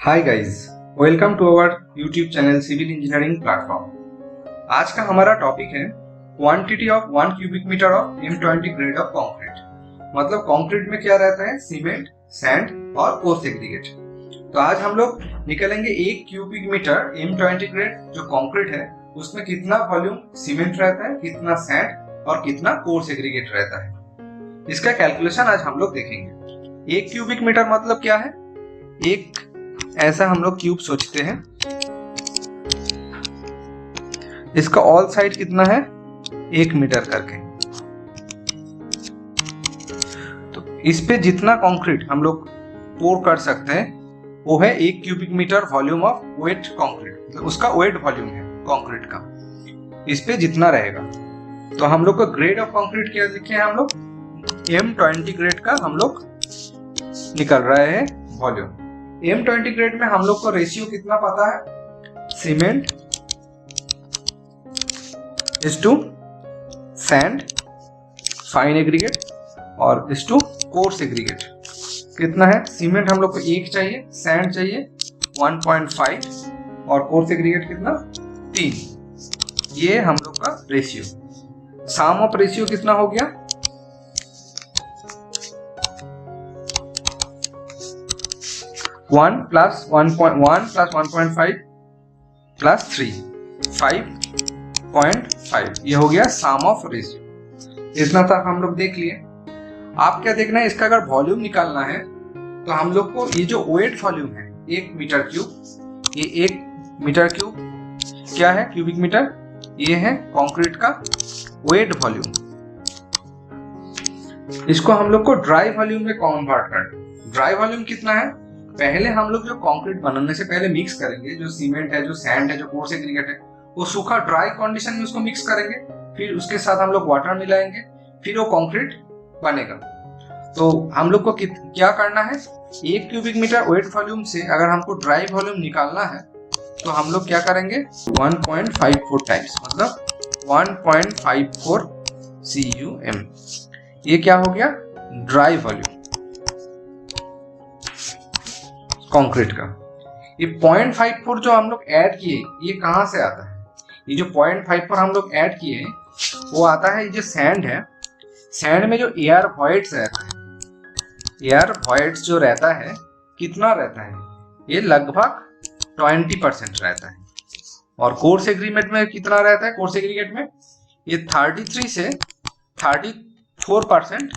Hi guys, welcome to our YouTube channel civil engineering platform. आज का हमारा topic है quantity of 1 cubic metre of M20 grade of concrete. मतलब concrete में क्या रहता है, सीमेंट, सैंड और कोर्स एग्रीगेट। तो आज हम लोग निकलेंगे 1 क्यूबिक मीटर M20 ग्रेड जो कंक्रीट है उसमें कितना वॉल्यूम सीमेंट रहता है, कितना सैंड और कितना कोर्स एग्रीगेट रहता है। इसका कैलकुलेशन आज हम लोग देखेंगे। 1 क्यूबिक मीटर मतलब क्या है, एक ऐसा हम लोग क्यूब सोचते हैं, इसका ऑल साइड कितना है 1 मीटर करके। तो इस पे जितना कंक्रीट हम लोग पोर कर सकते हैं वो है 1 cubic metre volume of wet concrete, तो उसका वेट वॉल्यूम है कंक्रीट का, इस पे जितना रहेगा। तो हम लोग का ग्रेड ऑफ कंक्रीट क्या लिखे हैं, हम लोग M20 ग्रेड का हम लोग निकल रहा है वॉल्यूम। M20 ग्रेड में हम लोग को रेशियो कितना पता है, सीमेंट इस टू सैंड फाइन एग्रीगेट और इस टू कोर्स एग्रीगेट। कितना है, सीमेंट हम लोग को 1 चाहिए, सैंड चाहिए 1.5 और कोर्स एग्रीगेट कितना 3। ये हम लोग का रेशियो। सम ऑफ रेशियो कितना हो गया, 1 plus 1.1 plus 1.5 plus 3 5.5, ये हो गया सम ऑफ रेशियो। इतना तक हम लोग देख लिए। आप क्या देखना है, इसका अगर वॉल्यूम निकालना है तो हम लोग को ये जो वेट वॉल्यूम है 1 मीटर क्यूब, ये 1 मीटर क्यूब क्या है क्यूबिक मीटर, ये है कंक्रीट का वेट वॉल्यूम। इसको हम लोग को ड्राई वॉल्यूम में कन्वर्ट करना। ड्राई वॉल्यूम कितना है, पहले हम लोग जो कंक्रीट बनाने से पहले मिक्स करेंगे, जो सीमेंट है, जो सैंड है, जो कोर्स एग्रीगेट है, वो सूखा ड्राई कंडीशन में उसको मिक्स करेंगे, फिर उसके साथ हम लोग वाटर मिलाएंगे, फिर वो कंक्रीट बनेगा। तो हम लोग को क्या करना है, 1 क्यूबिक मीटर वेट वॉल्यूम से अगर हमको ड्राई वॉल्यूम निकालना है तो हम लोग क्या करेंगे 1.54 टाइम्स, मतलब 1.54 CUM। ये क्या हो गया, ड्राई वॉल्यूम कंक्रीट का। ये 0.54 जो हम लोग ऐड किए, ये कहां से आता है, ये जो 0.54 हम लोग ऐड किए वो आता है, ये जो सैंड है, सैंड में जो एयर वॉइड्स रहता है, एयर वॉइड्स जो रहता है कितना रहता है, ये लगभग 20% रहता है। और कोर्स एग्रीमेंट में कितना रहता है, कोर्स एग्रीगेट में ये 33 से 34%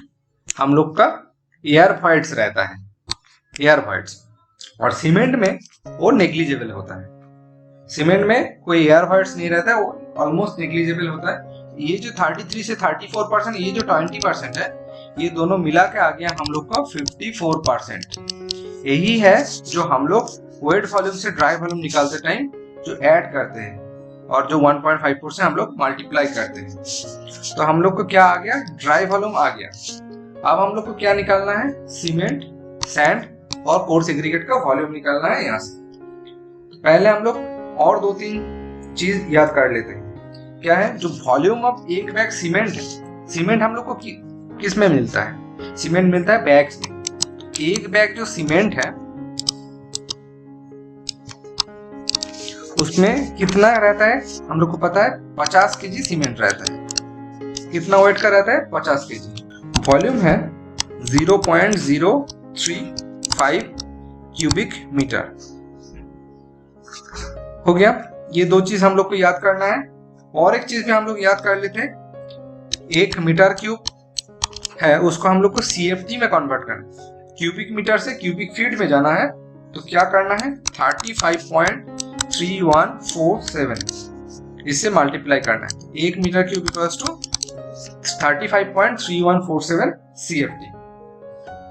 हम लोग का एयर वॉइड्स रहता है, एयर वॉइड्स। और सीमेंट में वो नेग्लिजिबल होता है, सीमेंट में कोई एयर वॉइड्स नहीं रहता है, वो ऑलमोस्ट नेग्लिजिबल होता है। ये जो 33 से 34%, ये जो 20% है, ये दोनों मिला के आ गया हम लोग का 54%। यही है जो हम लोग वेट वॉल्यूम से ड्राई वॉल्यूम निकालते टाइम जो ऐड करते हैं और जो 1.54 से हम लोग मल्टीप्लाई करते हैं। तो हम लोग को क्या आ गया, ड्राई वॉल्यूम आ गया। अब हम लोग को क्या निकालना है, सीमेंट, सैंड और कोर्स एग्रीगेट का वॉल्यूम निकालना है यहाँ से। पहले हम लोग और 2-3 चीज याद कर लेते हैं। क्या है, जो वॉल्यूम ऑफ 1 बैग सीमेंट है, सीमेंट हम लोग को किस में मिलता है, सीमेंट मिलता है बैग्स में। 1 बैग जो सीमेंट है उसमें कितना रहता है, हम लोग को पता है 50 केजी सीमेंट रहता है। कितना वेट का रहता है, 50 केजी। वॉल्यूम है 0.035 क्यूबिक मीटर। हो गया, ये 2 चीज हम लोग को याद करना है। और एक चीज भी हम लोग याद कर लेते हैं, 1 मीटर क्यूब है उसको हम लोग को CFT में कन्वर्ट करना है। क्यूबिक मीटर से क्यूबिक फीट में जाना है तो क्या करना है, 35.3147 इससे मल्टीप्लाई करना है। 1 metre cube equals to 35.3147 CFT।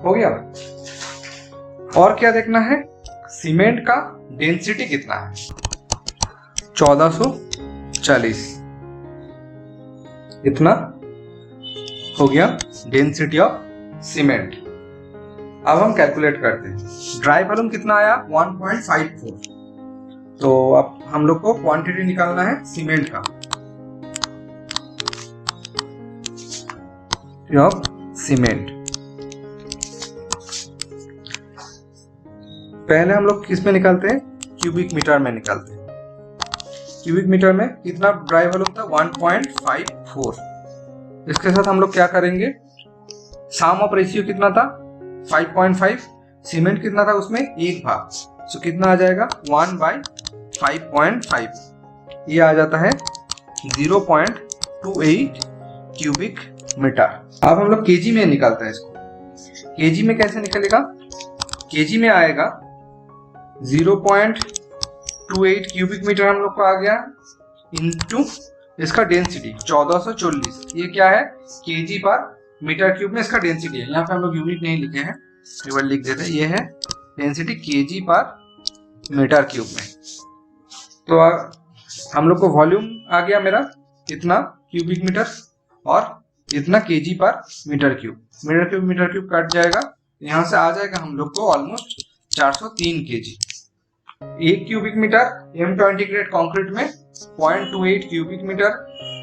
हो गया। और क्या देखना है, सीमेंट का डेंसिटी कितना है, 1440, इतना हो गया डेंसिटी ऑफ सीमेंट। अब हम कैलकुलेट करते हैं, ड्राई वॉल्यूम कितना आया 1.54। तो अब हम लोग को क्वांटिटी निकालना है सीमेंट का, सीमेंट पहले हम लोग किस में निकालते हैं, क्यूबिक मीटर में निकालते हैं। क्यूबिक मीटर में कितना ड्राई वॉल्यूम था, 1.54। इसके साथ हम लोग क्या करेंगे, सम ऑफ रेशियो कितना था 5.5, सीमेंट कितना था उसमें 1 भाग, सो कितना आ जाएगा 1/5.5, ये आ जाता है 0.28 क्यूबिक मीटर। अब हम लोग केजी में निकालते हैं इसको। केजी में कैसे निकलेगा, केजी में आएगा 0.28 क्यूबिक मीटर हम लोग को आ गया, इनटू इसका डेंसिटी 1440, ये क्या है केजी पर मीटर क्यूब में इसका डेंसिटी है। यहाँ पे हम लोग यूनिट नहीं लिखे हैं, केवल लिख देते हैं, ये है डेंसिटी केजी पर मीटर क्यूब में। तो हम लोग को वॉल्यूम आ गया मेरा इतना क्यूबिक मीटर और इतना केजी पर मीटर क्यूब कट जाएगा, यहाँ से आ जाएगा हम लोग को almost 403 KG. 1 cubic metre M20 grade concrete में 0.28 क्यूबिक मीटर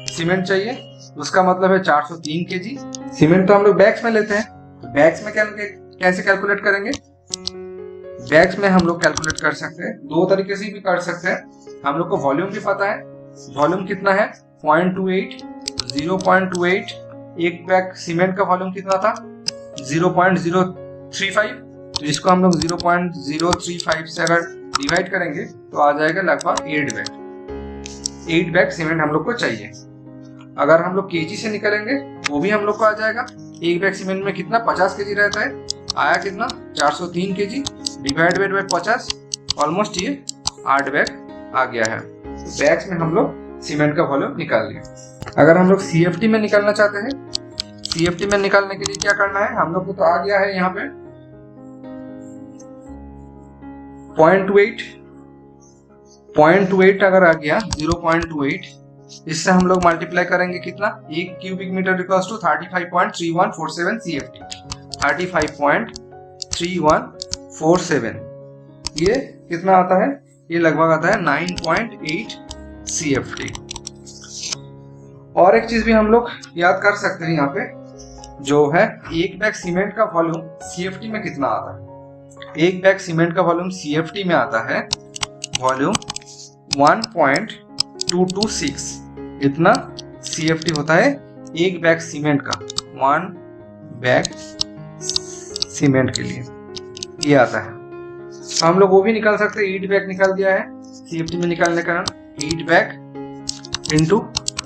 सीमेंट चाहिए, उसका मतलब है 403 केजी। सीमेंट तो हम लोग बैग्स में लेते हैं, तो बैग्स में कैसे कैलकुलेट करेंगे, बैग्स में हम लोग कैलकुलेट कर सकते हैं, 2 तरीके से भी कर सकते हैं। हम लोग को वॉल्यूम भी पता है, वॉल्यूम कितना है 0.28, 0.28, एक बैग सीमेंट का वॉल्यूम कितना था 0.035, तो इसको हम लोग 0.035 से अगर डिवाइड करेंगे तो आ जाएगा लगभग 8 बैग सीमेंट हम लोग को चाहिए। अगर हम लोग केजी से निकलेंगे वो भी हम लोग को आ जाएगा, एक बैग सीमेंट में कितना 50 केजी रहता है, आया कितना 403 केजी डिवाइडेड बाय 50, ऑलमोस्ट ये 8 बैग आ गया है। तो बैग्स में हम लोग सीमेंट का वॉल्यूम निकाल लिया। अगर हम लोग CFT में निकालना चाहते हैं, CFT में निकालने के लिए क्या करना है, हम लोग को तो आ गया है यहाँ पे 0.28 अगर आ गया 0.28, इससे हम लोग मल्टीप्लाई करेंगे कितना, 1 cubic metre equals to 35.3147 CFT, 35.3147, ये कितना आता है, ये लगभग आता है 9.8 CFT। और एक चीज भी हम लोग याद कर सकते हैं यहाँ पे, जो है एक बैग सीमेंट का वॉल्यूम CFT में कितना आता है। एक बैग सीमेंट का वॉल्यूम CFT में आता है वॉल्यूम 1.226, इतना CFT होता है एक बैग सीमेंट का, 1 बैग सीमेंट के लिए ये आता है। तो हम लोग वो भी निकाल सकते हैं, 8 बैग निकाल दिया है CFT में निकालने का, 8 बैग इंटू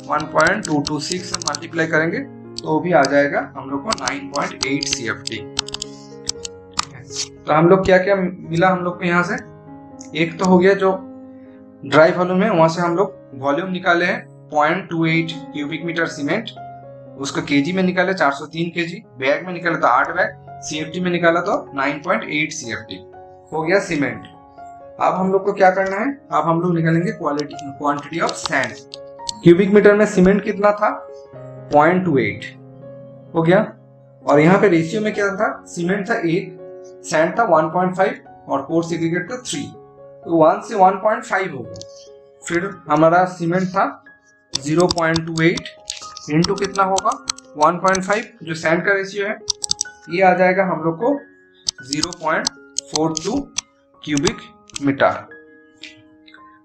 1.226 से मल्टीप्लाई करेंगे तो भी आ जाएगा हम लोग को 9.8 CFT। तो हम लोग क्या क्या मिला हम लोग को यहाँ से, एक तो हो गया जो ड्राई वॉल्यूम है, वहां से हम लोग वॉल्यूम निकाले हैं 0.28 क्यूबिक मीटर सीमेंट, उसको केजी में निकाले 403 केजी, बैग में निकाला तो 8 बैग, CFT में निकाला तो 9.8 CFT हो गया सीमेंट। अब हम लोग को क्या करना है, अब हम लोग निकालेंगे quantity of sand. Cubic metre में सीमेंट कितना था 0.28 हो गया, और यहाँ पे रेशियो में क्या था, सीमेंट था 1, सैंड था 1.5 और कोर्स एग्रीगेट था 3, तो 1 से 1.5 होगा। फिर हमारा सीमेंट था 0.28 इंटू कितना होगा 1.5, जो सैंड का रेशियो है, ये आ जाएगा हम लोग को 0.42 क्यूबिक मीटर।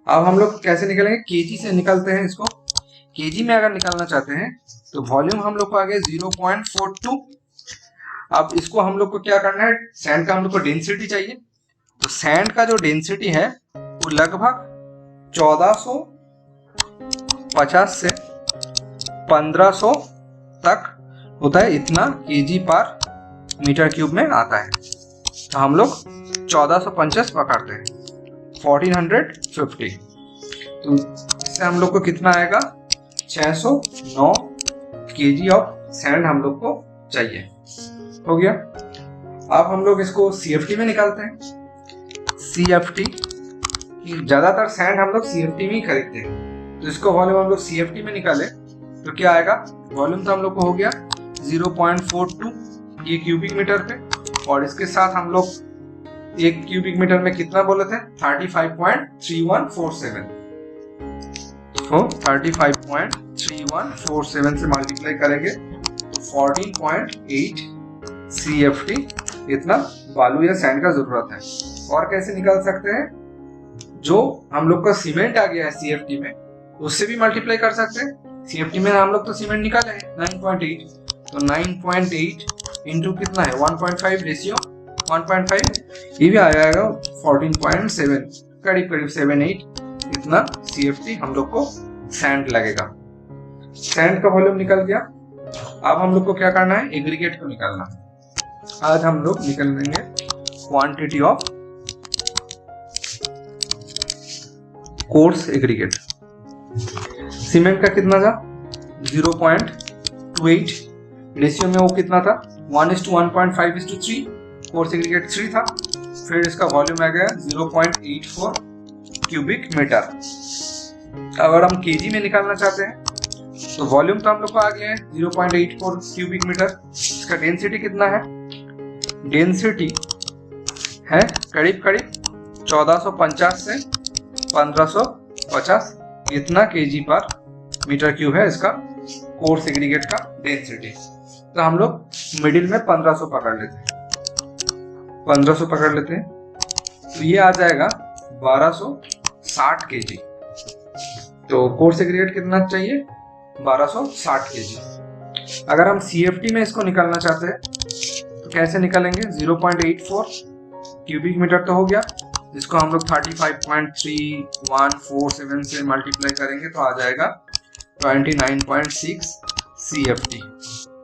अब हम लोग कैसे निकालेंगे, केजी से निकालते हैं इसको। केजी में अगर निकालना चाहते हैं तो वॉल्यूम हम लोग को आ गया 0.42। अब इसको हम लोग को क्या करना है, सैंड का हम लोग को डेंसिटी चाहिए, तो सैंड का जो डेंसिटी है वो लगभग 1450 से 1500 तक होता है, इतना केजी पर मीटर क्यूब में आता है। तो हम लोग 1450 पकड़ते हैं, 1450, तो इससे हम लोग को कितना आएगा 609 केजी ऑफ सैंड हम लोग को चाहिए, हो गया। अब हम लोग इसको CFT में निकालते हैं। CFT की ज्यादातर सैंड हम लोग CFT में ही खरीदते हैं, तो इसको वॉल्यूम हम लोग CFT में निकाले तो क्या आएगा, वॉल्यूम तो हम लोग को हो गया 0.42 ये क्यूबिक मीटर पे, और इसके साथ हम लोग एक क्यूबिक मीटर में कितना बोले थे 35.3147, तो 35.3147 से मल्टीप्लाई करेंगे तो 14.8 CFT इतना बालू या सैंड का जरूरत है। और कैसे निकाल सकते हैं, जो हम लोग का सीमेंट आ गया है CFT में उससे भी मल्टीप्लाई कर सकते हैं। CFT में हम लोग तो सीमेंट निकाले हैं 9.8, तो 9.8 इंटू कितना है 1.5 रेशियो 1.5, ये भी आ जाएगा 14.7, करीब करीब 7-8 इतना CFT हम लोग को सैंड लगेगा। सैंड का वॉल्यूम निकल गया। अब हम लोग को क्या करना है, एग्रीगेट को निकालना है। आज हम लोग निकल लेंगे quantity of coarse aggregate. Cement का कितना था 0.28, रेशियो में वो कितना था 1:1.5:3, कोर्स एग्रीगेट 3 था। फिर इसका वॉल्यूम आ गया 0.84 क्यूबिक मीटर। अगर हम केजी में निकालना चाहते हैं तो वॉल्यूम तो हम लोग को आ गया है 0.84 क्यूबिक मीटर। इसका डेंसिटी कितना है, डेंसिटी है करीब करीब 1450 से 1550 इतना केजी पर मीटर क्यूब है इसका कोर्स एग्रीगेट का डेंसिटी। तो हम लोग मिडिल में 1500 पकड़ लेते हैं, 1500 पकड़ लेते हैं, तो ये आ जाएगा 1260 केजी। तो कोर्स एग्रीगेट कितना चाहिए 1260 केजी। अगर हम CFT में इसको निकालना चाहते हैं तो कैसे निकालेंगे, 0.84 क्यूबिक मीटर तो हो गया, जिसको हम लोग 35.3147 से मल्टीप्लाई करेंगे तो आ जाएगा 29.6 CFT।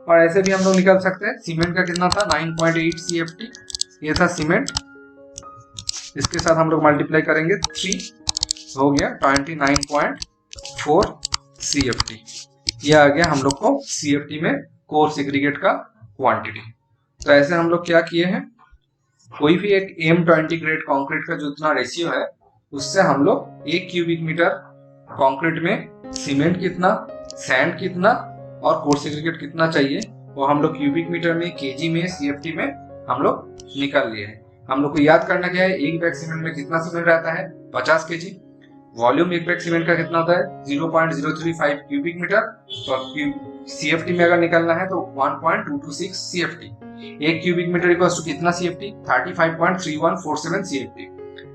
और ऐसे भी हम लोग निकाल सकते हैं, सीमेंट का कितना था 9.8 CFT, ये था सीमेंट, इसके साथ हम लोग मल्टीप्लाई करेंगे 3, हो गया 29.4 CFT। ये आ गया हम लोग को CFT में कोर्स एग्रीगेट का क्वांटिटी। तो ऐसे हम लोग क्या किए हैं, कोई भी एक M20 ग्रेड कंक्रीट का जो इतना रेशियो है उससे हम लोग 1 क्यूबिक मीटर कंक्रीट में सीमेंट कितना, सैंड कितना और कोर्स एग्रीगेट कितना चाहिए वो हम लोग क्यूबिक मीटर में, केजी में, CFT में हम लोग निकाल लिए हैं। हम लोग को याद करना क्या है, एक बैग सीमेंट में कितना सीमेंट रहता है 50 केजी। वॉल्यूम एक बैग सीमेंट का कितना होता है 0.035 क्यूबिक मीटर, तो CFT में अगर निकालना है तो 1.226 CFT। एक क्यूबिक मीटर इक्वल्स टू कितना CFT 35.3147 CFT।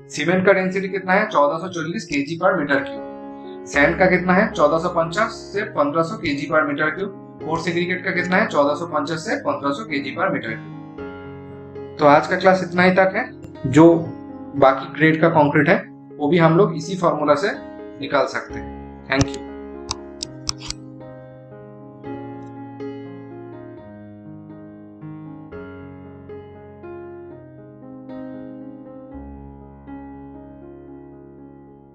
सीमेंट का डेंसिटी कितना है 1440 केजी पर मीटर क्यूब। सैंड का कितना है 1450 से 1500 केजी पर मीटर क्यूब। कोर्स एग्रीगेट का कितना है 1450 से 1500 केजी पर मीटर क्यूब। तो आज का क्लास इतना ही तक है। जो बाकी ग्रेड का कंक्रीट है वो भी हम लोग इसी फॉर्मूला से निकाल सकते हैं। Thank you.